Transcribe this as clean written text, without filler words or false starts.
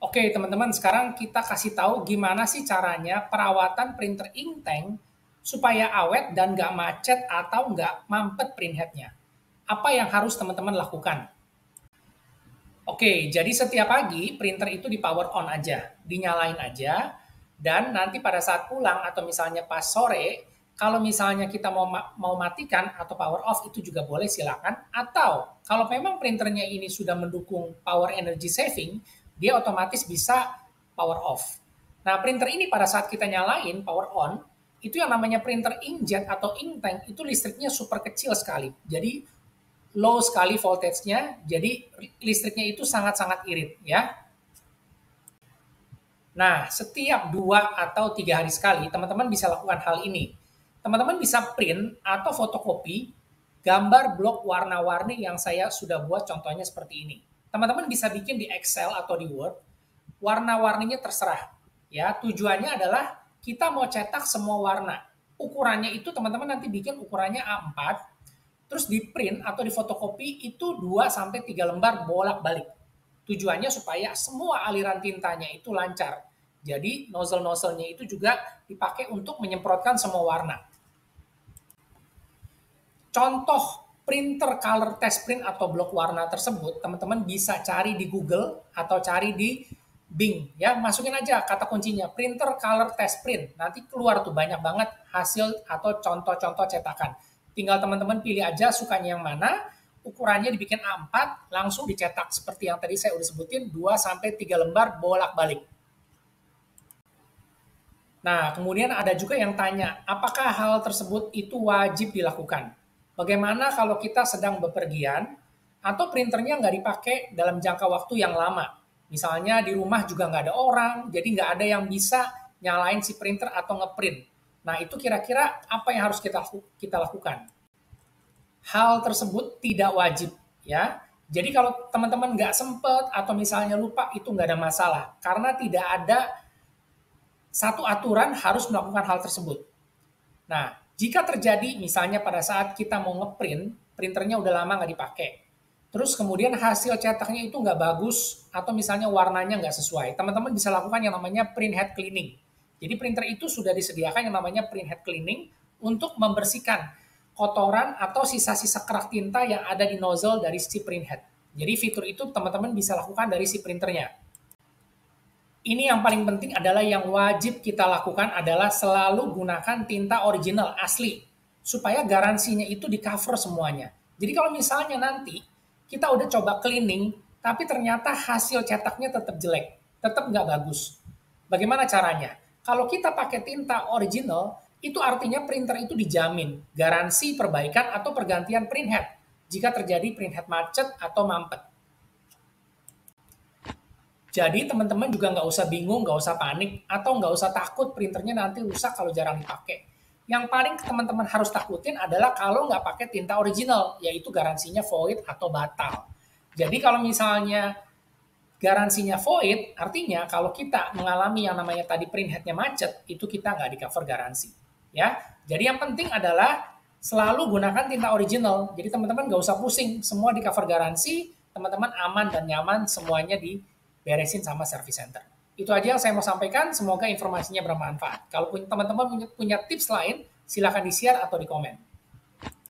Oke, teman-teman, sekarang kita kasih tahu gimana sih caranya perawatan printer inktank supaya awet dan nggak macet atau nggak mampet print headnya. Apa yang harus teman-teman lakukan? Oke, jadi setiap pagi printer itu di power on aja, dinyalain aja, dan nanti pada saat pulang atau misalnya pas sore, kalau misalnya kita mau matikan atau power off itu juga boleh silakan. Atau kalau memang printernya ini sudah mendukung power energy saving, dia otomatis bisa power off. Nah, printer ini pada saat kita nyalain power on, itu yang namanya printer inkjet atau ink tank itu listriknya super kecil sekali. Jadi low sekali voltage-nya, jadi listriknya itu sangat-sangat irit ya. Nah, setiap 2 atau 3 hari sekali, teman-teman bisa lakukan hal ini. Teman-teman bisa print atau fotokopi gambar blok warna-warni yang saya sudah buat contohnya seperti ini. Teman-teman bisa bikin di Excel atau di Word, warna-warninya terserah. Ya, tujuannya adalah kita mau cetak semua warna. Ukurannya itu teman-teman nanti bikin ukurannya A4, terus di print atau di fotokopi itu 2 sampai 3 lembar bolak-balik. Tujuannya supaya semua aliran tintanya itu lancar. Jadi nozzle-nozzle-nya itu juga dipakai untuk menyemprotkan semua warna. Contoh printer color test print atau blok warna tersebut, teman-teman bisa cari di Google atau cari di Bing ya, masukin aja kata kuncinya printer color test print. Nanti keluar tuh banyak banget hasil atau contoh-contoh cetakan. Tinggal teman-teman pilih aja sukanya yang mana, ukurannya dibikin A4, langsung dicetak seperti yang tadi saya udah sebutin 2 sampai 3 lembar bolak-balik. Nah, kemudian ada juga yang tanya, apakah hal tersebut itu wajib dilakukan? Bagaimana kalau kita sedang bepergian atau printernya nggak dipakai dalam jangka waktu yang lama? Misalnya di rumah juga nggak ada orang, jadi nggak ada yang bisa nyalain si printer atau ngeprint. Nah, itu kira-kira apa yang harus kita lakukan? Hal tersebut tidak wajib, ya. Jadi kalau teman-teman nggak sempet atau misalnya lupa, itu nggak ada masalah. Karena tidak ada satu aturan harus melakukan hal tersebut. Nah, jika terjadi misalnya pada saat kita mau ngeprint, printernya udah lama nggak dipakai, terus kemudian hasil cetaknya itu nggak bagus, atau misalnya warnanya nggak sesuai, teman-teman bisa lakukan yang namanya print head cleaning. Jadi printer itu sudah disediakan yang namanya print head cleaning untuk membersihkan kotoran atau sisa-sisa kerak tinta yang ada di nozzle dari si print head. Jadi fitur itu teman-teman bisa lakukan dari si printernya. Ini yang paling penting adalah yang wajib kita lakukan adalah selalu gunakan tinta original asli supaya garansinya itu di cover semuanya. Jadi kalau misalnya nanti kita udah coba cleaning tapi ternyata hasil cetaknya tetap jelek, tetap nggak bagus. Bagaimana caranya? Kalau kita pakai tinta original, itu artinya printer itu dijamin garansi perbaikan atau pergantian print head jika terjadi print head macet atau mampet. Jadi teman-teman juga nggak usah bingung, nggak usah panik, atau nggak usah takut printernya nanti rusak kalau jarang dipakai. Yang paling teman-teman harus takutin adalah kalau nggak pakai tinta original, yaitu garansinya void atau batal. Jadi kalau misalnya garansinya void, artinya kalau kita mengalami yang namanya tadi print headnya macet, itu kita nggak di cover garansi. Ya, jadi yang penting adalah selalu gunakan tinta original. Jadi teman-teman nggak usah pusing, semua di cover garansi, teman-teman aman dan nyaman semuanya diberesin sama service center. Itu aja yang saya mau sampaikan, semoga informasinya bermanfaat. Kalau teman-teman punya tips lain, silakan di-share atau di komen.